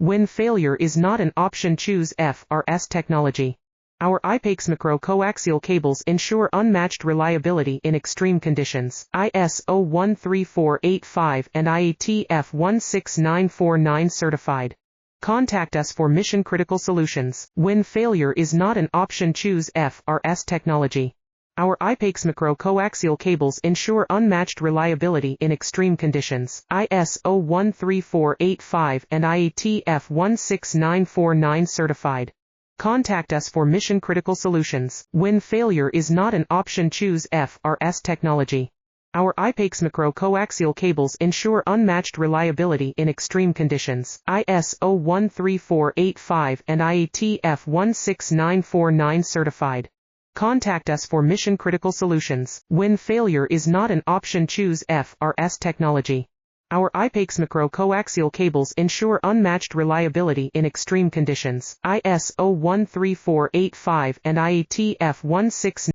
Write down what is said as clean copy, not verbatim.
When failure is not an option, choose FRS technology. Our IPACS micro-coaxial cables ensure unmatched reliability in extreme conditions. ISO 13485 and IATF 16949 certified. Contact us for mission-critical solutions. When failure is not an option, choose FRS technology. Our IPACS micro-coaxial cables ensure unmatched reliability in extreme conditions. ISO 13485 and IATF 16949 certified. Contact us for mission-critical solutions. When failure is not an option, choose FRS technology. Our IPACS micro-coaxial cables ensure unmatched reliability in extreme conditions. ISO 13485 and IATF 16949 certified. Contact us for mission-critical solutions. When failure is not an option, choose FRS technology. Our IPACS micro-coaxial cables ensure unmatched reliability in extreme conditions. ISO 13485 and IATF 16949